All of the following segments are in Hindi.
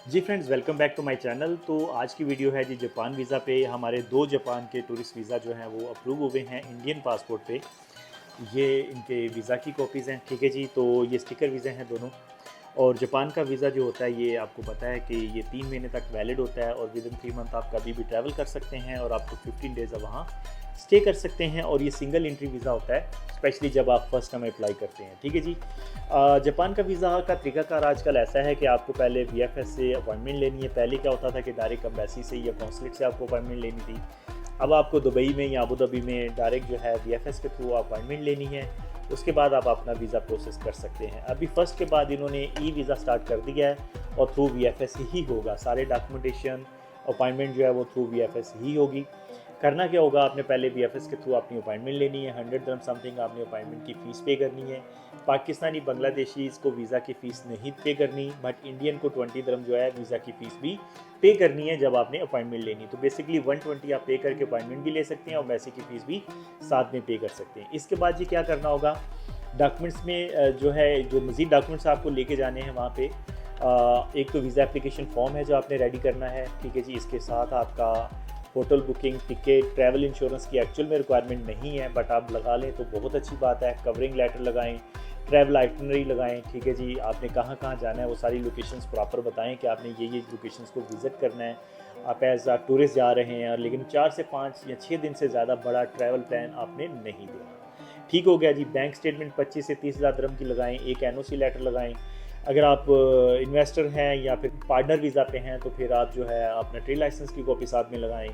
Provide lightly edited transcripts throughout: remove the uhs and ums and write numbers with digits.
Ji friends, welcome back to my channel. तो आज की वीडियो है जी जापान वीज़ा पे। हमारे 2 जापान के टूरिस्ट वीज़ा जो हैं वो अप्रूव हुए हैं इंडियन पासपोर्ट पे। ये इनके वीज़ा की कॉपीज़ हैं, ठीक है जी। तो ये स्टिकर वीज़ा हैं दोनों। और जापान का वीज़ा जो होता है ये आपको पता है कि ये 3 महीने तक वैलिड होता है और विद इन 3 मंथ आप कभी भी ट्रैवल कर सकते हैं और आपको 15 डेज़ वहाँ स्टे कर सकते हैं। और ये सिंगल एंट्री वीज़ा होता है, स्पेशली जब आप फर्स्ट टाइम अप्लाई करते हैं, ठीक है जी। जापान का वीज़ा का तरीकाकार आजकल ऐसा है कि आपको पहले वीएफएस से अपॉइंटमेंट लेनी है। पहले क्या होता था कि डायरेक्ट एम्बेसी से या कौंसलेट से आपको अपॉइंटमेंट लेनी थी। अब आपको दुबई में या अबू धाबी में डायरेक्ट जो है वीएफएस के थ्रू अपॉइंटमेंट लेनी है। उसके बाद आप अपना वीज़ा प्रोसेस कर सकते हैं। अभी फर्स्ट के बाद इन्होंने ई वीज़ा स्टार्ट कर दिया है और थ्रू वीएफएस ही होगा। सारे डॉक्यूमेंटेशन अपॉइंटमेंट जो है वो थ्रू वीएफएस ही होगी। करना क्या होगा, आपने पहले वीएफएस के थ्रू अपनी अपॉइंटमेंट लेनी है। 100 दिरहम समथिंग आपने अपॉइंटमेंट की फ़ीस पे करनी है। पाकिस्तानी बांग्लादेशी इसको वीज़ा की फ़ीस नहीं पे करनी, बट इंडियन को 20 दिरहम जो है वीज़ा की फ़ीस भी पे करनी है जब आपने अपॉइंटमेंट लेनी। तो बेसिकली 120 आप पे करके अपॉइंटमेंट भी ले सकते हैं और वैसे की फ़ीस भी साथ में पे कर सकते हैं। इसके बाद जी क्या करना होगा, डॉक्यूमेंट्स में जो है जो मज़ीद डॉक्यूमेंट्स आपको लेके जाने हैं वहाँ पे, एक तो वीज़ा एप्लीकेशन फॉर्म है जो आपने रेडी करना है, ठीक है जी। इसके साथ आपका hotel booking, ticket, travel insurance की एक्चुअल में रिक्वायरमेंट नहीं है, बट आप लगा लें तो बहुत अच्छी बात है। कवरिंग लेटर लगाएं, ट्रैवल आइटनरी लगाएं, ठीक है जी। आपने कहाँ कहाँ जाना है वो सारी लोकेशंस प्रॉपर बताएं कि आपने ये लोकेशंस को विज़िट करना है। आप एज आ टूरिस्ट जा रहे हैं, लेकिन 4 से 5 या 6 दिन से ज़्यादा बड़ा ट्रैवल प्लान आपने नहीं देना। ठीक हो गया जी। बैंक स्टेटमेंट 25 से 30 हज़ार दिरहम की लगाएं। एक एनओसी लेटर लगाएं। अगर आप इन्वेस्टर हैं या फिर पार्टनर वीज़ा पे हैं तो फिर आप जो है अपना ट्रेड लाइसेंस की कॉपी साथ में लगाएं।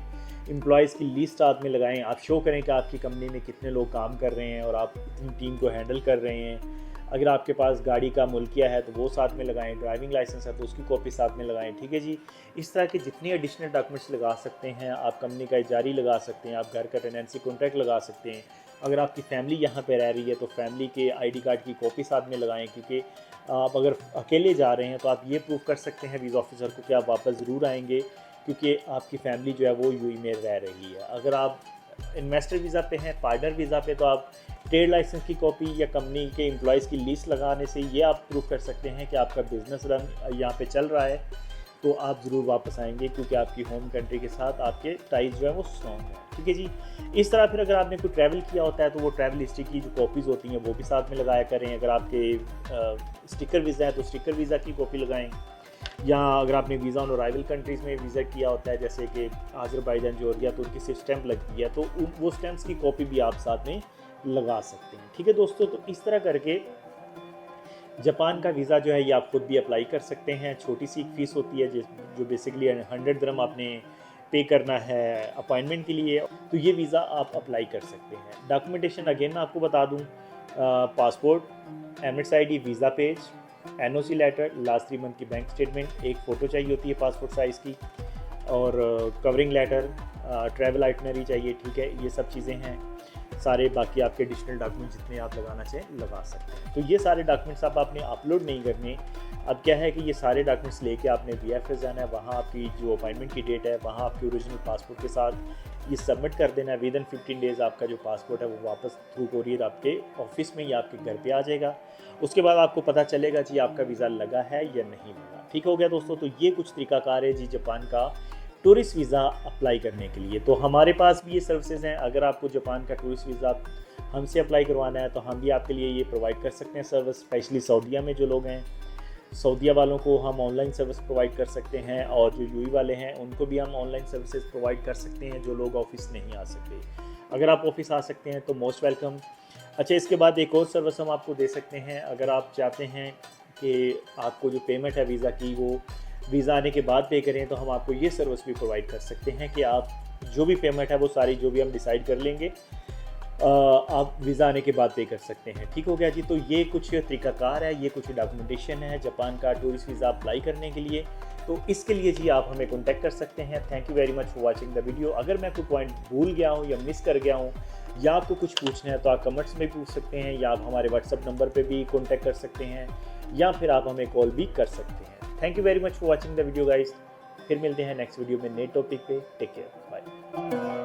एम्प्लॉयज़ की लिस्ट साथ में लगाएं। आप शो करें कि आपकी कंपनी में कितने लोग काम कर रहे हैं और आप इतनी टीम को हैंडल कर रहे हैं। अगर आपके पास गाड़ी का मुल्किया है तो वो साथ में लगाएं। ड्राइविंग लाइसेंस है तो उसकी कॉपी साथ में लगाएं, ठीक है जी। इस तरह के जितने एडिशनल डॉक्यूमेंट्स लगा सकते हैं आप, कंपनी का इजारी लगा सकते हैं, आप घर का टेनेंसी कॉन्ट्रैक्ट लगा सकते हैं। अगर आपकी फैमिली यहाँ पे रह रही है तो फैमिली के आईडी कार्ड की कॉपी साथ में लगाएं, क्योंकि आप अगर अकेले जा रहे हैं तो आप ये प्रूव कर सकते हैं वीज़ा ऑफिसर को कि आप वापस ज़रूर आएंगे, क्योंकि आपकी फैमिली जो है वो यूएई में रह रही है। अगर आप इन्वेस्टर वीज़ा पे हैं, पार्टनर वीज़ा पे, तो आप ट्रेड लाइसेंस की कॉपी या कंपनी के एम्प्लॉयज़ की लिस्ट लगाने से ये आप प्रूव कर सकते हैं कि आपका बिज़नेस रन यहाँ पे चल रहा है, तो आप ज़रूर वापस आएंगे, क्योंकि आपकी होम कंट्री के साथ आपके टाइज जो है वो स्ट्रॉन्ग है, ठीक है जी। इस तरह फिर अगर आपने कोई ट्रैवल किया होता है तो वो ट्रैवल हिस्ट्री की जो कॉपीज़ होती हैं वो भी साथ में लगाया करें। अगर आपके स्टिकर वीज़ा है तो स्टिकर वीज़ा की कॉपी लगाएं। या अगर आपने वीज़ा ऑन अराइवल कंट्रीज़ में विज़िट किया होता है, जैसे कि अज़रबैजान, जॉर्जिया, तो उनकी सिर्फ स्टैंप लगती है, तो वो स्टैंप्स की कॉपी भी आप साथ में लगा सकते हैं, ठीक है दोस्तों। तो इस तरह करके जापान का वीज़ा जो है ये आप खुद भी अप्लाई कर सकते हैं। छोटी सी एक फ़ीस होती है जो बेसिकली 100 दिरहम आपने पे करना है अपॉइंटमेंट के लिए, तो ये वीज़ा आप अप्लाई कर सकते हैं। डॉक्यूमेंटेशन अगेन मैं आपको बता दूं, passport, Emirates ID, visa page, NOC letter, last 3 month की बैंक स्टेटमेंट, एक फ़ोटो चाहिए होती है पासपोर्ट साइज़ की, और कवरिंग लेटर, ट्रैवल आइटनरी चाहिए, ठीक है। ये सब चीज़ें हैं सारे। बाकी आपके एडिशनल डॉक्यूमेंट जितने आप लगाना चाहें लगा सकते हैं। तो ये सारे डॉक्यूमेंट्स आप आपने अपलोड नहीं करने। अब क्या है कि ये सारे डॉक्यूमेंट्स लेके आपने वीएफएस जाना है, वहाँ आपकी जो अपॉइंटमेंट की डेट है वहाँ आपके ओरिजिनल पासपोर्ट के साथ ये सबमिट कर देना है। विद इन 15 डेज़ आपका जो पासपोर्ट है वो वापस थ्रू कोरियर आपके ऑफिस में या आपके घर पे आ जाएगा। उसके बाद आपको पता चलेगा जी आपका वीज़ा लगा है या नहीं लगा। ठीक हो गया दोस्तों। तो ये कुछ तरीकाकार है जी जापान का टूरिस्ट वीज़ा अप्लाई करने के लिए। तो हमारे पास भी ये सर्विसेज हैं। अगर आपको जापान का टूरिस्ट वीज़ा हमसे अप्लाई करवाना है तो हम भी आपके लिए ये प्रोवाइड कर सकते हैं सर्विस। स्पेशली सऊदीया में जो लोग हैं, सऊदीया वालों को हम ऑनलाइन सर्विस प्रोवाइड कर सकते हैं, और जो यूएई वाले हैं उनको भी हम ऑनलाइन सर्विसेज प्रोवाइड कर सकते हैं जो लोग ऑफिस नहीं आ सकते। अगर आप ऑफिस आ सकते हैं तो मोस्ट वेलकम। अच्छा, इसके बाद एक और सर्विस हम आपको दे सकते हैं। अगर आप चाहते हैं कि आपको जो पेमेंट है वीज़ा की वो वीज़ा आने के बाद पे करें, तो हम आपको ये सर्विस भी प्रोवाइड कर सकते हैं कि आप जो भी पेमेंट है वो सारी जो भी हम डिसाइड कर लेंगे, आप वीज़ा आने के बाद पे कर सकते हैं। ठीक हो गया जी। तो ये कुछ तरीकाकार है, ये कुछ डॉक्यूमेंटेशन है जापान का टूरिस्ट वीज़ा अप्लाई करने के लिए। तो इसके लिए जी आप हमें कॉन्टैक्ट कर सकते हैं। Thank you very much for watching the video. अगर मैं कोई पॉइंट भूल गया हूँ या मिस कर गया हूँ या आपको कुछ पूछना है तो आप कमेंट्स में पूछ सकते हैं, या आप हमारे व्हाट्सअप नंबर पे भी कॉन्टैक्ट कर सकते हैं, या फिर आप हमें कॉल भी कर सकते हैं। Thank you very much for watching the video guys. फिर मिलते हैं नेक्स्ट वीडियो में नए टॉपिक पे। Take care, bye.